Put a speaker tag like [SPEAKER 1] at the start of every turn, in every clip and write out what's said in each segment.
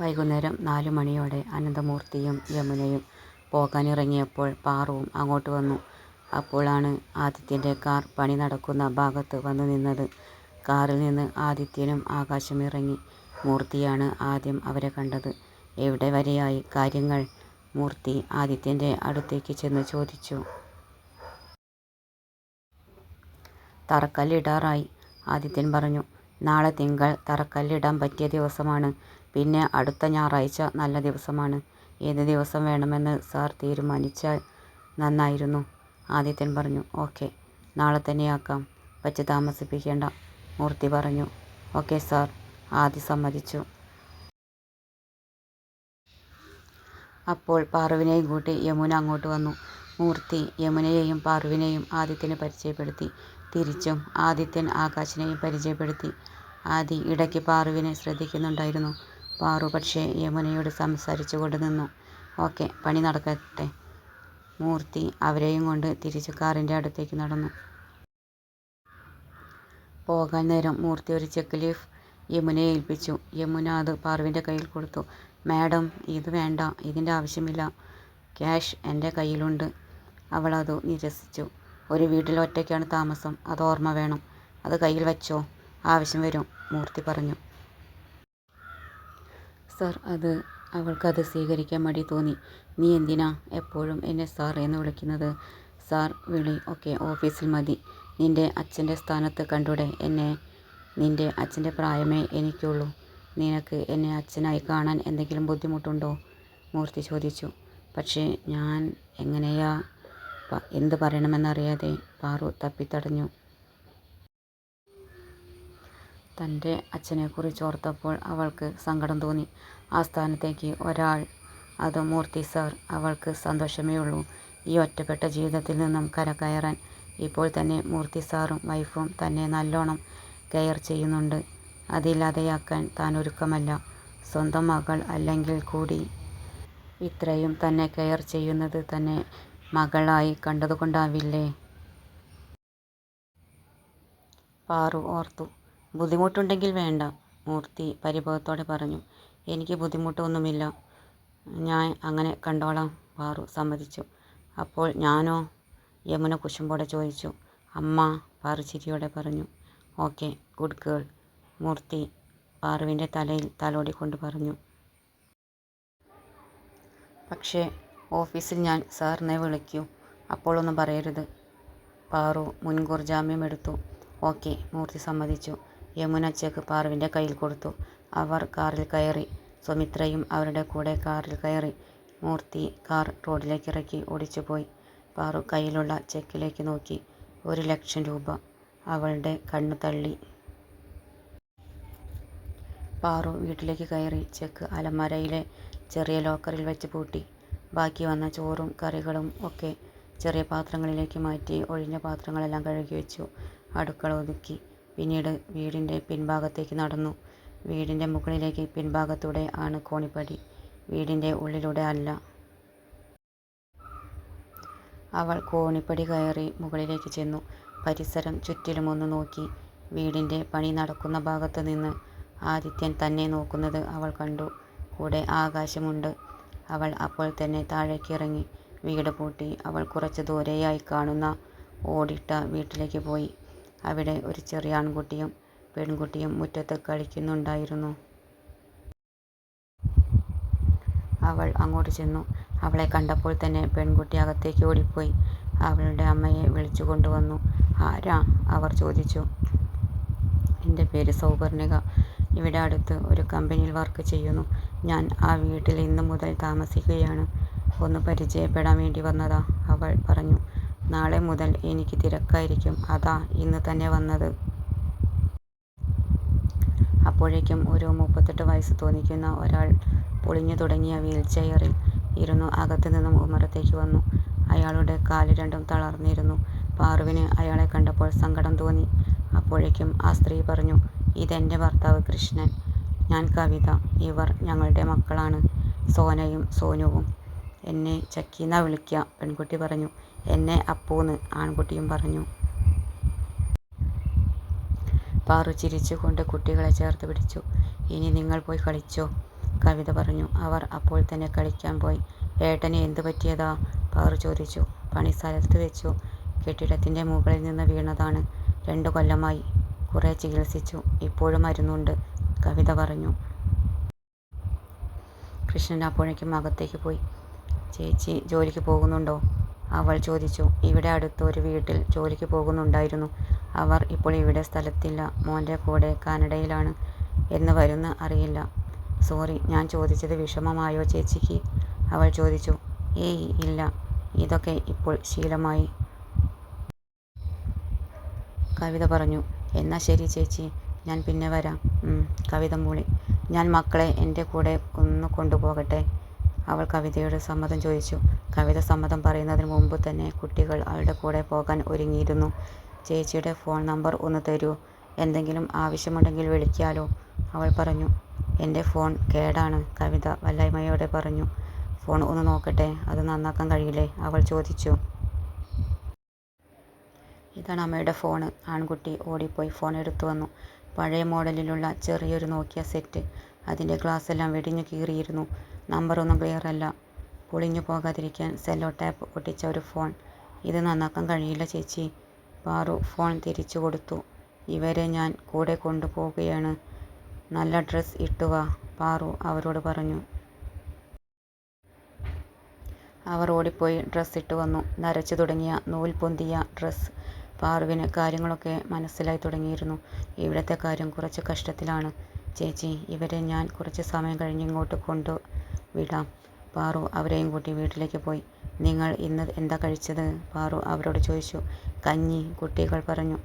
[SPEAKER 1] വൈകുന്നേരം 4 മണിയോടെ അനന്തമൂർത്തിയും യമുനയും പോകാനിറങ്ങിയപ്പോൾ പാറുവും അങ്ങോട്ട് വന്നു. അപ്പോഴാണ് ആദിത്യൻ്റെ കാർ പണി നടക്കുന്ന ഭാഗത്ത് വന്നു നിന്നത്. കാറിൽ നിന്ന് ആദിത്യനും ആകാശും ഇറങ്ങി. മൂർത്തിയാണ് ആദ്യം അവരെ കണ്ടത്. എവിടെ വരെയായി കാര്യങ്ങൾ? മൂർത്തി ആദിത്യൻ്റെ അടുത്തേക്ക് ചെന്ന് ചോദിച്ചു. തറക്കല്ലിടാറായി, ആദിത്യൻ പറഞ്ഞു. നാളെ തിങ്കൾ തറക്കല്ലിടാൻ പറ്റിയ ദിവസമാണ്. പിന്നെ അടുത്ത ഞായറാഴ്ച നല്ല ദിവസമാണ്. ഏത് ദിവസം വേണമെന്ന് സാർ തീരുമാനിച്ചാൽ നന്നായിരുന്നു, ആദിത്യൻ പറഞ്ഞു. ഓക്കെ, നാളെ തന്നെയാക്കാം, വച്ച് താമസിപ്പിക്കേണ്ട, മൂർത്തി പറഞ്ഞു. ഓക്കെ സാർ, ആദി സമ്മതിച്ചു. അപ്പോൾ പാറുവിനെയും കൂട്ടി യമുന അങ്ങോട്ട് വന്നു. മൂർത്തി യമുനയെയും പാറുവിനെയും ആദിത്യന് പരിചയപ്പെടുത്തി. തിരിച്ചും ആദിത്യൻ ആകാശിനെയും പരിചയപ്പെടുത്തി. ആദി ഇടയ്ക്ക് പാറുവിനെ ശ്രദ്ധിക്കുന്നുണ്ടായിരുന്നു. പാറു പക്ഷേ യമുനയോട് സംസാരിച്ചുകൊണ്ട് നിന്നു. ഓക്കെ, പണി നടക്കട്ടെ. മൂർത്തി അവരെയും കൊണ്ട് തിരിച്ച് കാറിൻ്റെ അടുത്തേക്ക് നടന്നു. പോകാൻ നേരം മൂർത്തി ഒരു ചെക്ക് ലീഫ് യമുനയെ ഏൽപ്പിച്ചു. യമുന അത് പാറുവിൻ്റെ കയ്യിൽ കൊടുത്തു. മാഡം, ഇത് വേണ്ട, ഇതിൻ്റെ ആവശ്യമില്ല, ക്യാഷ് എൻ്റെ കയ്യിലുണ്ട്. അവൾ അത് നിരസിച്ചു. ഒരു വീട്ടിൽ ഒറ്റയ്ക്കാണ് താമസം, അത് ഓർമ്മ വേണം. അത് കയ്യിൽ വച്ചോ, ആവശ്യം വരും, മൂർത്തി പറഞ്ഞു. സാർ, അവൾക്കത് സ്വീകരിക്കാൻ മടി തോന്നി. നീ എന്തിനാ എപ്പോഴും എന്നെ സാർ എന്ന് വിളിക്കുന്നത്? സാർ വിളി ഒക്കെ ഓഫീസിൽ മതി. നിന്റെ അച്ഛൻ്റെ സ്ഥാനത്ത് കണ്ടൂടെ എന്നെ? നിന്റെ അച്ഛൻ്റെ പ്രായമേ എനിക്കുള്ളൂ. നിനക്ക് എന്നെ അച്ഛനായി കാണാൻ എന്തെങ്കിലും ബുദ്ധിമുട്ടുണ്ടോ? മൂർത്തി ചോദിച്ചു. പക്ഷേ ഞാൻ എങ്ങനെയാ എന്ത് പറയണമെന്നറിയാതെ പാറു തപ്പിത്തടഞ്ഞു. തൻ്റെ അച്ഛനെക്കുറിച്ച് ഓർത്തപ്പോൾ അവൾക്ക് സങ്കടം തോന്നി. ആ സ്ഥാനത്തേക്ക് ഒരാൾ, അത് മൂർത്തി സാർ. അവൾക്ക് സന്തോഷമേ ഉള്ളൂ ഈ ഒറ്റപ്പെട്ട ജീവിതത്തിൽ നിന്നും കരകയറാൻ. ഇപ്പോൾ തന്നെ മൂർത്തി സാറും വൈഫും തന്നെ നല്ലോണം കെയർ ചെയ്യുന്നുണ്ട്. അതില്ലാതെയാക്കാൻ താൻ ഒരുക്കമല്ല. സ്വന്തം മകൾ അല്ലെങ്കിൽ കൂടി ഇത്രയും തന്നെ കെയർ ചെയ്യുന്നത് തന്നെ മകളായി കണ്ടതുകൊണ്ടാവില്ലേ? പാറു ഓർത്തു. ബുദ്ധിമുട്ടുണ്ടെങ്കിൽ വേണ്ട, മൂർത്തി പരിഭവത്തോടെ പറഞ്ഞു. എനിക്ക് ബുദ്ധിമുട്ടൊന്നുമില്ല, ഞാൻ അങ്ങനെ കണ്ടോളാം, പാറു സമ്മതിച്ചു. അപ്പോൾ ഞാനോ? യമുന കുശുമ്പോടെ ചോദിച്ചു. അമ്മ, പാറു ചിരിയോടെ പറഞ്ഞു. ഓക്കെ, ഗുഡ് ഗേൾ, മൂർത്തി പാറുവിൻ്റെ തലയിൽ തലോടിക്കൊണ്ട് പറഞ്ഞു. പക്ഷേ ഓഫീസിൽ ഞാൻ സാറിനെ വിളിക്കൂ, അപ്പോഴൊന്നും പറയരുത്. പാറു മുൻകൂർ ജാമ്യം എടുത്തു. ഓക്കെ, മൂർത്തി സമ്മതിച്ചു. യമുന ചെക്ക് പാറുവിൻ്റെ കയ്യിൽ കൊടുത്തു. അവർ കാറിൽ കയറി. സുമിത്രയും അവരുടെ കൂടെ കാറിൽ കയറി. മൂർത്തി കാർ റോഡിലേക്ക് ഇറക്കി ഓടിച്ചുപോയി. പാറു കയ്യിലുള്ള ചെക്കിലേക്ക് നോക്കി. 1,00,000 രൂപ. അവളുടെ കണ്ണു തള്ളി. പാറു വീട്ടിലേക്ക് കയറി ചെക്ക് അലമാരയിലെ ചെറിയ ലോക്കറിൽ വെച്ച് പൂട്ടി. ബാക്കി വന്ന ചോറും കറികളും ഒക്കെ ചെറിയ പാത്രങ്ങളിലേക്ക് മാറ്റി ഒഴിഞ്ഞ പാത്രങ്ങളെല്ലാം കഴുകി വെച്ചു. അടുക്കള ഒതുക്കി. പിന്നീട് വീടിൻ്റെ പിൻഭാഗത്തേക്ക് നടന്നു. വീടിൻ്റെ മുകളിലേക്ക് പിൻഭാഗത്തൂടെ ആണ് കോണിപ്പടി, വീടിൻ്റെ ഉള്ളിലൂടെ അല്ല. അവൾ കോണിപ്പടി കയറി മുകളിലേക്ക് ചെന്നു. പരിസരം ചുറ്റിലും ഒന്ന് നോക്കി. വീടിൻ്റെ പണി നടക്കുന്ന ഭാഗത്ത് നിന്ന് ആദിത്യൻ തന്നെ നോക്കുന്നത് അവൾ കണ്ടു. കൂടെ ആകാശമുണ്ട്. അവൾ അപ്പോൾ തന്നെ താഴേക്ക് ഇറങ്ങി. വീട് പൂട്ടി അവൾ കുറച്ച് ദൂരെയായി കാണുന്ന ഓടിട്ട വീട്ടിലേക്ക് പോയി. അവിടെ ഒരു ചെറിയ ആൺകുട്ടിയും പെൺകുട്ടിയും മുറ്റത്ത് കളിക്കുന്നുണ്ടായിരുന്നു. അവൾ അങ്ങോട്ട് ചെന്നു. അവളെ കണ്ടപ്പോൾ തന്നെ പെൺകുട്ടി അകത്തേക്ക് ഓടിപ്പോയി. അവളുടെ അമ്മയെ വിളിച്ചു കൊണ്ടുവന്നു. ആരാ? അവർ ചോദിച്ചു. എൻ്റെ പേര് സൗപർണിക. ഇവിടെ അടുത്ത് ഒരു കമ്പനിയിൽ വർക്ക് ചെയ്യുന്നു. ഞാൻ ആ വീട്ടിൽ ഇന്നു മുതൽ താമസിക്കുകയാണ്. ഒന്ന് പരിചയപ്പെടാൻ വേണ്ടി വന്നതാ, അവൾ പറഞ്ഞു. നാളെ മുതൽ എനിക്ക് തിരക്കായിരിക്കും, അതാ ഇന്ന് തന്നെ വന്നത്. അപ്പോഴേക്കും ഒരു 38 വയസ്സ് തോന്നിക്കുന്ന ഒരാൾ പൊളിഞ്ഞു തുടങ്ങിയ വീൽ ചെയറിൽ ഇരുന്നു അകത്ത് നിന്നും ഉമ്മറത്തേക്ക് വന്നു. അയാളുടെ കാല് രണ്ടും തളർന്നിരുന്നു. പാറുവിന് അയാളെ കണ്ടപ്പോൾ സങ്കടം തോന്നി. അപ്പോഴേക്കും ആ സ്ത്രീ പറഞ്ഞു. ഇതെൻ്റെ ഭർത്താവ് കൃഷ്ണൻ, ഞാൻ കവിത. ഇവർ ഞങ്ങളുടെ മക്കളാണ്, സോനയും സോനുവും. എന്നെ ചക്കീന്നാ വിളിക്കുക, പെൺകുട്ടി പറഞ്ഞു. എന്നെ അപ്പൂന്ന്, ആൺകുട്ടിയും പറഞ്ഞു. പാറു ചിരിച്ചുകൊണ്ട് കുട്ടികളെ ചേർത്ത് പിടിച്ചു. ഇനി നിങ്ങൾ പോയി കളിച്ചോ, കവിത പറഞ്ഞു. അവർ അപ്പോൾ തന്നെ കളിക്കാൻ പോയി. ഏട്ടന് എന്തു പറ്റിയതാ? പാറു ചോദിച്ചു. പണിസ്ഥലത്ത് വെച്ചു. കെട്ടിടത്തിൻ്റെ മുകളിൽ നിന്ന് വീണതാണ്. 2 കൊല്ലമായി. കുറെ ചികിത്സിച്ചു. ഇപ്പോഴും മരുന്നുണ്ട്, കവിത പറഞ്ഞു. കൃഷ്ണൻ അപ്പോഴേക്കും അകത്തേക്ക് പോയി. ചേച്ചി ജോലിക്ക് പോകുന്നുണ്ടോ? അവൾ ചോദിച്ചു. ഇവിടെ അടുത്ത് ഒരു വീട്ടിൽ ജോലിക്ക് പോകുന്നുണ്ടായിരുന്നു. അവർ ഇപ്പോൾ ഇവിടെ സ്ഥലത്തില്ല. മോൻ്റെ കൂടെ കാനഡയിലാണ്. എന്ന് വരുന്ന അറിയില്ല. സോറി, ഞാൻ ചോദിച്ചത് വിഷമമായോ ചേച്ചിക്ക്? അവൾ ചോദിച്ചു. ഏയ് ഇല്ല, ഇതൊക്കെ ഇപ്പോൾ ശീലമായി, കവിത പറഞ്ഞു. എന്നാ ശരി ചേച്ചി, ഞാൻ പിന്നെ വരാം. കവിത മൂളി. ഞാൻ മക്കളെ എൻ്റെ കൂടെ ഒന്ന് കൊണ്ടുപോകട്ടെ? അവൾ കവിതയോട് സമ്മതം ചോദിച്ചു. കവിത സമ്മതം പറയുന്നതിന് മുമ്പ് തന്നെ കുട്ടികൾ അവളുടെ കൂടെ പോകാൻ ഒരുങ്ങിയിരുന്നു. ചേച്ചിയുടെ ഫോൺ നമ്പർ ഒന്ന് തരൂ, എന്തെങ്കിലും ആവശ്യമുണ്ടെങ്കിൽ വിളിക്കാലോ, അവൾ പറഞ്ഞു. എൻ്റെ ഫോൺ കേടാണ്, കവിത വല്ലായ്മയോടെ പറഞ്ഞു. ഫോൺ ഒന്ന് നോക്കട്ടെ, അത് നന്നാക്കാൻ കഴിയില്ലേ? അവൾ ചോദിച്ചു. ഇതാണ് അമ്മയുടെ ഫോണ്. ആൺകുട്ടി ഓടിപ്പോയി ഫോൺ എടുത്തു വന്നു. പഴയ മോഡലിലുള്ള ചെറിയൊരു നോക്കിയ സെറ്റ്. അതിൻ്റെ ഗ്ലാസ് എല്ലാം വെടിഞ്ഞു കീറിയിരുന്നു. നമ്പറൊന്നും ക്ലിയർ അല്ല. പൊളിഞ്ഞു പോകാതിരിക്കാൻ സെല്ലോ ടാപ്പ് ഒട്ടിച്ച ഒരു ഫോൺ. ഇത് നന്നാക്കാൻ കഴിയില്ല ചേച്ചി. പാറു ഫോൺ തിരിച്ചു കൊടുത്തു. ഇവരെ ഞാൻ കൂടെ കൊണ്ടുപോവുകയാണ്. നല്ല ഡ്രസ്സ് ഇട്ടുവാ, പാറു അവരോട് പറഞ്ഞു. അവർ ഓടിപ്പോയി ഡ്രസ്സ് ഇട്ടു വന്നു. നരച്ചു തുടങ്ങിയ നൂൽ പൊന്തിയ ഡ്രസ്സ്. പാറുവിന് കാര്യങ്ങളൊക്കെ മനസ്സിലായി തുടങ്ങിയിരുന്നു. ഇവിടുത്തെ കാര്യം കുറച്ച് കഷ്ടത്തിലാണ് ചേച്ചി. ഇവരെ ഞാൻ കുറച്ച് സമയം കഴിഞ്ഞ് ഇങ്ങോട്ട് കൊണ്ടു വിടാം. പാറു അവരെയും കൂട്ടി വീട്ടിലേക്ക് പോയി. നിങ്ങൾ ഇന്ന് എന്താ കഴിച്ചത്? പാറു അവരോട് ചോദിച്ചു. കഞ്ഞി, കുട്ടികൾ പറഞ്ഞു.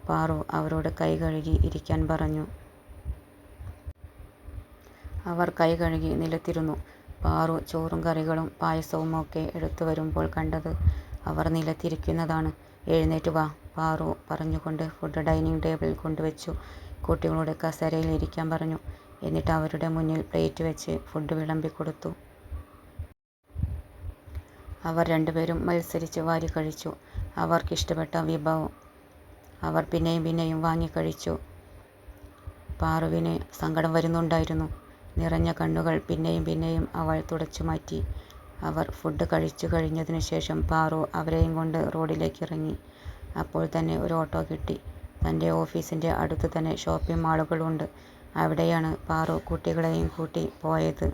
[SPEAKER 1] പാറു അവരോട് കൈ കഴുകി ഇരിക്കാൻ പറഞ്ഞു. അവർ കൈ കഴുകി നിലത്തിരുന്നു. പാറു ചോറും കറികളും പായസവും ഒക്കെ എടുത്തു വരുമ്പോൾ കണ്ടത് അവർ നിലത്തിരിക്കുന്നതാണ്. എഴുന്നേറ്റ് വാ, പാറു പറഞ്ഞുകൊണ്ട് ഫുഡ് ഡൈനിങ് ടേബിളിൽ കൊണ്ടുവച്ചു. കുട്ടികളോട് കസേരയിൽ ഇരിക്കാൻ പറഞ്ഞു. എന്നിട്ട് അവരുടെ മുന്നിൽ പ്ലേറ്റ് വെച്ച് ഫുഡ് വിളമ്പിക്കൊടുത്തു. അവർ രണ്ടുപേരും മത്സരിച്ച് വാരി കഴിച്ചു. അവർക്കിഷ്ടപ്പെട്ട വിഭവം അവർ പിന്നെയും പിന്നെയും വാങ്ങിക്കഴിച്ചു. പാറുവിന് സങ്കടം വരുന്നുണ്ടായിരുന്നു. നിറഞ്ഞ കണ്ണുകൾ പിന്നെയും പിന്നെയും അവൾ തുടച്ചു മാറ്റി. അവർ ഫുഡ് കഴിച്ചു കഴിഞ്ഞതിനു ശേഷം പാറു അവരെയും കൊണ്ട് റോഡിലേക്ക് ഇറങ്ങി. അപ്പോൾ തന്നെ ഒരു ഓട്ടോ കിട്ടി. തൻ്റെ ഓഫീസിൻ്റെ അടുത്ത് തന്നെ ഷോപ്പിംഗ് മാളുകളുണ്ട്. അവിടെയാണ് പാറു കുട്ടികളെയും കൂട്ടി പോയത്.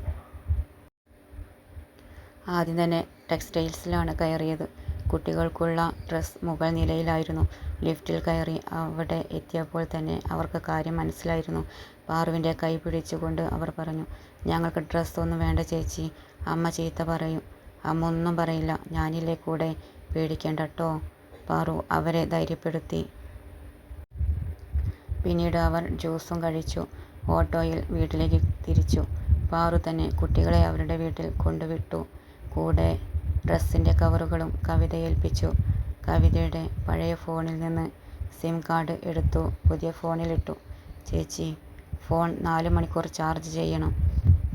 [SPEAKER 1] ആദ്യം തന്നെ ടെക്സ്റ്റൈൽസിലാണ് കയറിയത്. കുട്ടികൾക്കുള്ള ഡ്രസ്സ് മുകൾ നിലയിലായിരുന്നു. ലിഫ്റ്റിൽ കയറി അവിടെ എത്തിയപ്പോൾ തന്നെ അവർക്ക് കാര്യം മനസ്സിലായിരുന്നു. പാറുവിൻ്റെ കൈ പിടിച്ചുകൊണ്ട് അവർ പറഞ്ഞു. ഞങ്ങൾക്ക് ഡ്രസ്സൊന്നും വേണ്ട ചേച്ചി, അമ്മ ചീത്ത പറയും. അമ്മ ഒന്നും പറയില്ല, ഞാനില്ലേ കൂടെ, പേടിക്കേണ്ടട്ടോ, പാറു അവരെ ധൈര്യപ്പെടുത്തി. പിന്നീട് അവർ ജ്യൂസും കഴിച്ചു ഓട്ടോയിൽ വീട്ടിലേക്ക് തിരിച്ചു. പാറു തന്നെ കുട്ടികളെ അവരുടെ വീട്ടിൽ കൊണ്ടുവിട്ടു. കൂടെ ഡ്രസ്സിൻ്റെ കവറുകളും കവിത ഏൽപ്പിച്ചു. കവിതയുടെ പഴയ ഫോണിൽ നിന്ന് സിം കാർഡ് എടുത്തു പുതിയ ഫോണിലിട്ടു. ചേച്ചി, ഫോൺ 4 മണിക്കൂർ ചാർജ് ചെയ്യണം,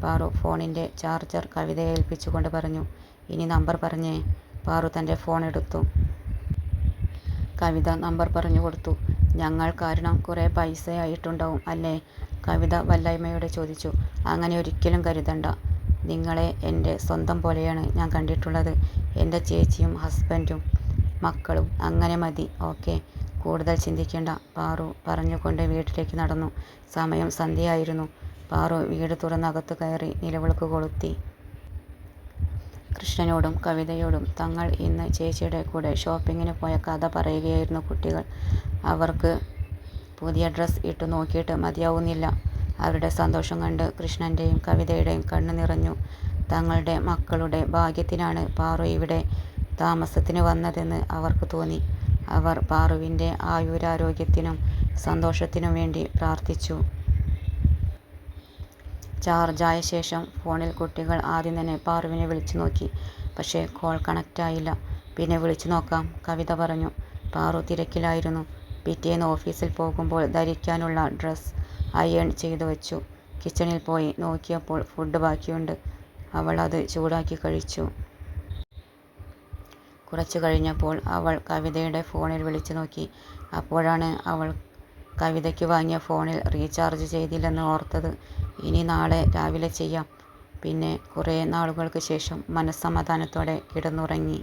[SPEAKER 1] പാറു ഫോണിൻ്റെ ചാർജർ കവിതയെ ഏൽപ്പിച്ചുകൊണ്ട് പറഞ്ഞു. ഇനി നമ്പർ പറഞ്ഞേ. പാറു തൻ്റെ ഫോൺ എടുത്തു. കവിത നമ്പർ പറഞ്ഞു കൊടുത്തു. ഞങ്ങൾ കാരണം കുറേ പൈസയായിട്ടുണ്ടാവും അല്ലേ? കവിത വല്ലായ്മയോടെ ചോദിച്ചു. അങ്ങനെ ഒരിക്കലും കരുതണ്ട. നിങ്ങളെ എൻ്റെ സ്വന്തം പോലെയാണ് ഞാൻ കണ്ടിട്ടുള്ളത്. എൻ്റെ ചേച്ചിയും ഹസ്ബൻഡും മക്കളും. അങ്ങനെ മതി, ഓക്കെ, കൂടുതൽ ചിന്തിക്കേണ്ട, പാറു പറഞ്ഞുകൊണ്ട് വീട്ടിലേക്ക് നടന്നു. സമയം സന്ധ്യയായിരുന്നു. പാറു വീട് തുറന്നകത്തു കയറി നിലവിളക്ക് കൊളുത്തി. കൃഷ്ണനോടും കവിതയോടും തങ്ങൾ ഇന്ന് ചേച്ചിയുടെ കൂടെ ഷോപ്പിങ്ങിന് പോയ കഥ പറയുകയായിരുന്നു കുട്ടികൾ. അവർക്ക് പുതിയ ഡ്രസ്സ് ഇട്ടു നോക്കിയിട്ട് മതിയാവുന്നില്ല. അവരുടെ സന്തോഷം കണ്ട് കൃഷ്ണൻ്റെയും കവിതയുടെയും കണ്ണ് നിറഞ്ഞു. തങ്ങളുടെ മക്കളുടെ ഭാഗ്യത്തിനാണ് പാറു ഇവിടെ താമസത്തിന് വന്നതെന്ന് അവർക്ക് തോന്നി. അവർ പാറുവിൻ്റെ ആയുരാരോഗ്യത്തിനും സന്തോഷത്തിനും വേണ്ടി പ്രാർത്ഥിച്ചു. ചാർജായ ശേഷം ഫോണിൽ കുട്ടികൾ ആദ്യം തന്നെ പാറുവിനെ വിളിച്ചു നോക്കി. പക്ഷേ കോൾ കണക്റ്റ് ആയില്ല. പിന്നെ വിളിച്ചു നോക്കാം, കവിത പറഞ്ഞു. പാറു തിരക്കിലായിരുന്നു. പിറ്റേന്ന് ഓഫീസിൽ പോകുമ്പോൾ ധരിക്കാനുള്ള ഡ്രസ്സ് അയൺ ചെയ്തു വച്ചു. കിച്ചണിൽ പോയി നോക്കിയപ്പോൾ ഫുഡ് ബാക്കിയുണ്ട്. അവൾ അത് ചൂടാക്കി കഴിച്ചു. കുറച്ചു കഴിഞ്ഞപ്പോൾ അവൾ കവിതയുടെ ഫോണിൽ വിളിച്ചു നോക്കി. അപ്പോഴാണ് അവൾ കവിതയ്ക്ക് വാങ്ങിയ ഫോണിൽ റീചാർജ് ചെയ്തില്ലെന്ന് ഓർത്തത്. ഇനി നാളെ രാവിലെ ചെയ്യാം. പിന്നെ കുറേ നാളുകൾക്ക് ശേഷം മനസ്സമാധാനത്തോടെ കിടന്നുറങ്ങി.